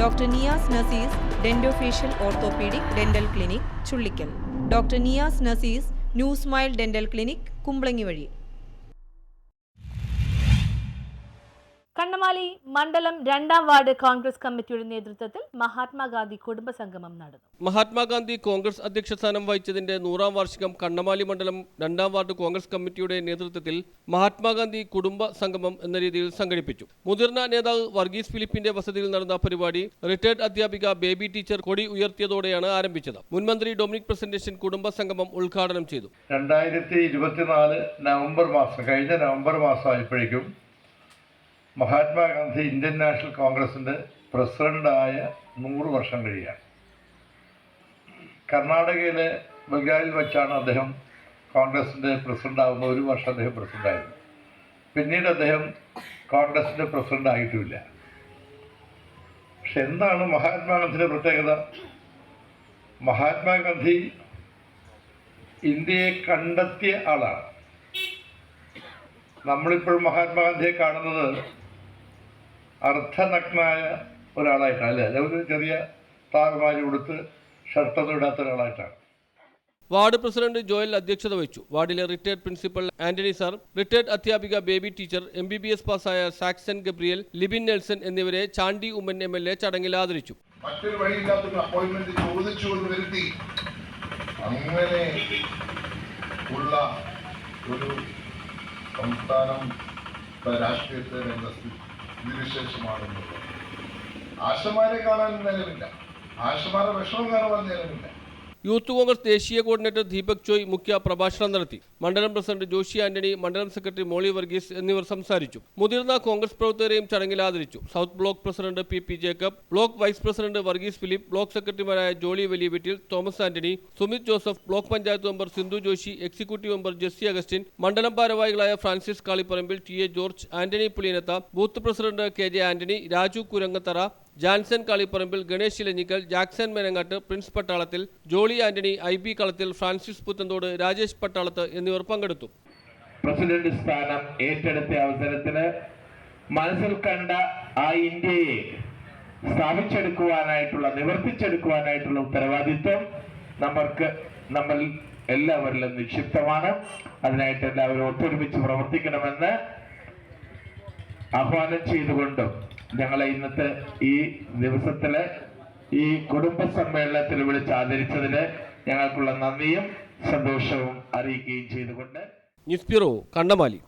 Doctor Niyas Nasees dentofacial orthopaedic dental clinic Chullickal, doctor Niyas Nasees new smile dental clinic Kumbalangi വഴി. കണ്ണമാലി മണ്ഡലം 2-ാം ward Congress കമ്മിറ്റിയുടെ നേതൃത്വത്തിൽ മഹാത്മാഗാന്ധി കുടുംബസംഗമം നടന്നു. മഹാത്മാഗാന്ധി കോൺഗ്രസ് അധ്യക്ഷ സ്ഥാനം വഹിച്ചതിന്റെ 100-ാം വാർഷികം കണ്ണമാലി മണ്ഡലം 2-ാം വാർഡ് കോൺഗ്രസ് കമ്മിറ്റിയുടെ നേതൃത്വത്തിൽ മഹാത്മാഗാന്ധി കുടുംബ സംഗമം എന്ന രീതിയിൽ സംഘടിപ്പിച്ചു. മുതിർന്ന നേതാവ് വർഗീസ് ഫിലിപ്പിന്റെ വസതിയിൽ നടന്ന പരിപാടി റിട്ടയർഡ് അധ്യാപിക ബേബി ടീച്ചർ കൊടി ഉയർത്തിയതോടെയാണ് ആരംഭിച്ചത്. മുൻമന്ത്രി ഡൊമിനിക് പ്രസന്റേഷൻ കുടുംബ സംഗമം ഉദ്ഘാടനം ചെയ്തു. 2024 നവംബർ മാസം കഴിഞ്ഞ നവംബർ മാസമായപ്പോഴേക്കും മഹാത്മാഗാന്ധി ഇന്ത്യൻ നാഷണൽ കോൺഗ്രസിൻ്റെ പ്രസിഡൻ്റായ 100 വർഷം കഴിയുകയാണ്. കർണാടകയിലെ ബംഗാളിൽ വെച്ചാണ് അദ്ദേഹം കോൺഗ്രസിൻ്റെ പ്രസിഡൻ്റാകുന്ന 1 വർഷം അദ്ദേഹം പ്രസിഡൻ്റായിരുന്നു. പിന്നീട് അദ്ദേഹം കോൺഗ്രസിൻ്റെ പ്രസിഡൻ്റ് ആയിട്ടുമില്ല. പക്ഷെ എന്താണ് മഹാത്മാഗാന്ധിയുടെ പ്രത്യേകത? മഹാത്മാഗാന്ധി ഇന്ത്യയെ കണ്ടെത്തിയ ആളാണ്. നമ്മളിപ്പോഴും മഹാത്മാഗാന്ധിയെ കാണുന്നത് അർദ്ധനഗ്നായ ഒരാളായിട്ടാണ്, അല്ലേ? ഒരു ചെറിയ താറുമാരി കൊടുത്ത് ഷർട്ടൊന്നും ഇടാത്ത ഒരാളായിട്ടാണ്. വാർഡ് പ്രസിഡന്റ് ജോയൽ അധ്യക്ഷത വഹിച്ചു. വാർഡിലെ retired principal Antony sir, retired അധ്യാപിക ബേബി ടീച്ചർ, MBBS പാസ്സായ സാക്സൺ ഗബ്രിയൽ, ലിബിൻ നെൽസൺ എന്നിവരെ ചാണ്ടി ഉമ്മൻ MLA ചടങ്ങിൽ ആദരിച്ചു. മറ്റൊരു വഴിയില്ലാത്തൊരു അപ്പോയിന്റ്മെന്റ് ചോദിച്ചുകൊണ്ട് വരുത്തി അങ്ങനെ ഉള്ള ഒരു സംസ്ഥാനം രാഷ്ട്രീയത്തെ സ്ഥിതിവിശേഷമാണെന്നുള്ളത് ആശമാരെ കാണാൻ നേരമില്ല, ആശമാരെ വിഷമം കാണുവാൻ നേരമില്ല. യൂത്ത് കോൺഗ്രസ് ദേശീയ കോർഡിനേറ്റർ ദീപക് ചോയ് മുഖ്യ പ്രഭാഷണം നടത്തി. മണ്ഡലം പ്രസിഡന്റ് ജോഷി ആന്റണി, മണ്ഡലം സെക്രട്ടറി മോളി വർഗീസ് എന്നിവർ സംസാരിച്ചു. മുതിർന്ന കോൺഗ്രസ് പ്രവർത്തകരെയും ചടങ്ങിൽ ആദരിച്ചു. South block president PP Jacob, block vice president Varghese Philip, block സെക്രട്ടറിമാരായ Jolly Valiyaveettil, Thomas Antony, Sumith Joseph, block panchayat member Sindhu Joshy, executive member Jessy Augustine, മണ്ഡലം ഭാരവാഹികളായ Francis Kaliparambil, TA George, Antony Puliyanath, booth president KJ Antony, Raju Kurangathara, Janson Kaliparambil, Ganesh Elanjikkal, Jackson Menangatt, Prince Pattalathil, Jolly Antony, IB Kalathil, Francis Puthenthode, Rajesh Pattalath എന്നിവർ പങ്കെടുത്തു. പ്രസിഡന്റ് സ്ഥാനം ഏറ്റെടുത്ത അവസരത്തിന് മനസ്സിൽ കണ്ട ആ ഇന്ത്യയെ സ്ഥാപിച്ചെടുക്കുവാനായിട്ടുള്ള, നിവർത്തിച്ചെടുക്കുവാനായിട്ടുള്ള ഉത്തരവാദിത്വം നമ്മൾ എല്ലാവരിലും നിക്ഷിപ്തമാണ്. അതിനായിട്ട് എല്ലാവരും ഒത്തൊരുമിച്ച് പ്രവർത്തിക്കണമെന്ന് ആഹ്വാനം ചെയ്തുകൊണ്ടും ഞങ്ങളെ ഇന്നത്തെ ഈ ദിവസത്തിലെ ഈ കുടുംബ സമ്മേളനത്തിൽ വിളിച്ച് ആദരിച്ചതിന് ഞങ്ങൾക്കുള്ള നന്ദിയും സന്തോഷവും അറിയിക്കുകയും ചെയ്തുകൊണ്ട് ന്യൂസ് ബ്യൂറോ, കണ്ണമാലി.